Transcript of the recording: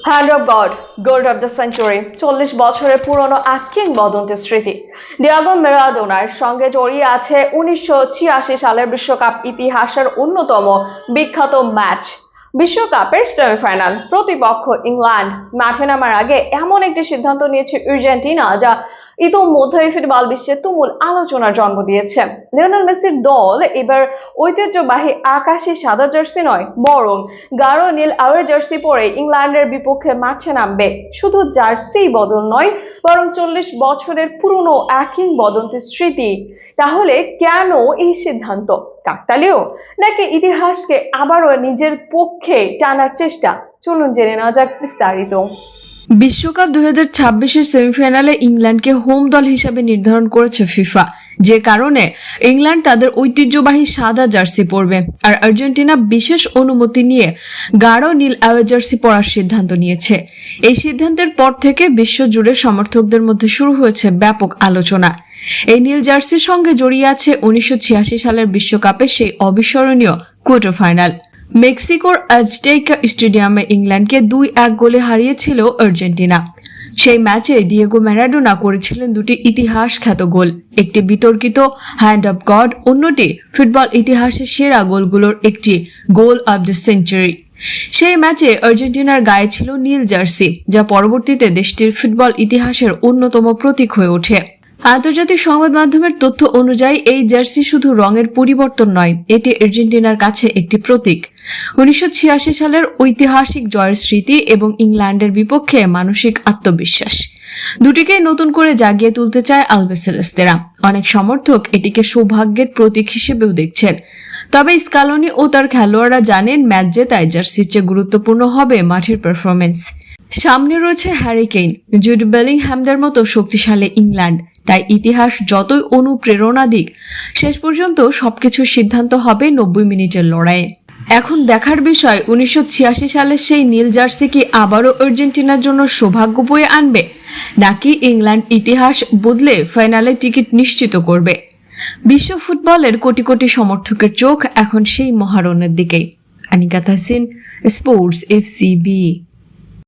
Hand of god, gold of the century, 40 বছরের পুরনো এক কিংবদন্তির স্মৃতি। ডিয়েগো ম্যারাডোনার সঙ্গে জড়িয়ে আছে 1986 সালের বিশ্বকাপ ইতিহাসের অন্যতম বিখ্যাত ম্যাচ, বিশ্বকাপের সেমিফাইনাল। প্রতিপক্ষ ইংল্যান্ড। মাঠে নামার আগে এমন একটি সিদ্ধান্ত নিয়েছে আর্জেন্টিনা যা ইতোমধ্যেই ফুটবল বিশ্বে তুমুল আলোচনার জন্ম দিয়েছে। লিওনেল মেসির দল এবার ঐতিহ্যবাহী আকাশি সাদা জার্সি নয়, বরং গাঢ় নীল আওয়ে জার্সি পরে ইংল্যান্ডের বিপক্ষে মাঠে নামবে। শুধু জার্সি বদল নয়, বরং 40 বছরের পুরনো এক কিংবদন্তির স্মৃতি। তাহলে কেন এই সিদ্ধান্ত? কাকতালীয় নাকি ইতিহাসকে আবারও নিজের পক্ষে টানার চেষ্টা? চলুন জেনে নেওয়া যাক বিস্তারিত। বিশ্বকাপ 2026-এর সেমিফাইনালে ইংল্যান্ডকে হোম দল হিসেবে নির্ধারণ করেছে ফিফা, যে কারণে ইংল্যান্ড তাদের ঐতিহ্যবাহী সাদা জার্সি পরবে, আর আর্জেন্টিনা বিশেষ অনুমতি নিয়ে গাঢ় নীল অ্যাওয়ে জার্সি পরার সিদ্ধান্ত নিয়েছে। এই সিদ্ধান্তের পর থেকে বিশ্বজুড়ে সমর্থকদের মধ্যে শুরু হয়েছে ব্যাপক আলোচনা। এই নীল জার্সির সঙ্গে জড়িয়ে আছে 1986 সালের বিশ্বকাপের সেই অবিস্মরণীয় কোয়ার্টার ফাইনাল। মেক্সিকোর আজটেকা স্টেডিয়ামে ইংল্যান্ডকে 2-1 গোলে হারিয়েছিল আর্জেন্টিনা। সেই ম্যাচে ডিয়েগো ম্যারাডোনা করেছিলেন দুটি ইতিহাস খ্যাত গোল, একটি বিতর্কিত হ্যান্ড অফ গড, অন্যটি ফুটবল ইতিহাসের সেরা গোলগুলোর একটি, গোল অব দ্য সেঞ্চুরি। সেই ম্যাচে আর্জেন্টিনার গায়ে ছিল নীল জার্সি, যা পরবর্তীতে দেশটির ফুটবল ইতিহাসের অন্যতম প্রতীক হয়ে ওঠে। আন্তর্জাতিক সংবাদ মাধ্যমের তথ্য অনুযায়ী এই জার্সি শুধু রঙের পরিবর্তন নয়, এটি আর্জেন্টিনার কাছে একটি প্রতীক। 1986 সালের ঐতিহাসিক জয়ের স্মৃতি এবং ইংল্যান্ডের বিপক্ষে মানসিক আত্মবিশ্বাস, দুটিকেই নতুন করে জাগিয়ে তুলতে চায় আলবিসেলেস্তেরা। অনেক সমর্থক এটিকে সৌভাগ্যের প্রতীক হিসেবেও দেখছেন। তবে স্কালোনি ও তার খেলোয়াড়রা জানেন, ম্যাচ জেতায় জার্সির চেয়ে গুরুত্বপূর্ণ হবে মাঠের পারফরমেন্স। সামনে রয়েছে হ্যারি কেইন, জুড বেলিংহ্যামদের মতো শক্তিশালী ইংল্যান্ড। তাই ইতিহাস যতই অনুপ্রেরণা দিক, শেষ পর্যন্ত সবকিছুর সিদ্ধান্ত হবে 90 মিনিটের লড়াইয়ে। এখন দেখার বিষয়, 1986 সালের সেই নীল জার্সি কি আবারও আর্জেন্টিনার জন্য সৌভাগ্য বয়ে আনবে, নাকি ইংল্যান্ড ইতিহাস বদলে ফাইনালে টিকিট নিশ্চিত করবে। বিশ্ব ফুটবলের কোটি কোটি সমর্থকের চোখ এখন সেই মহারণের দিকেই। Anika Tahsin, sports FCB।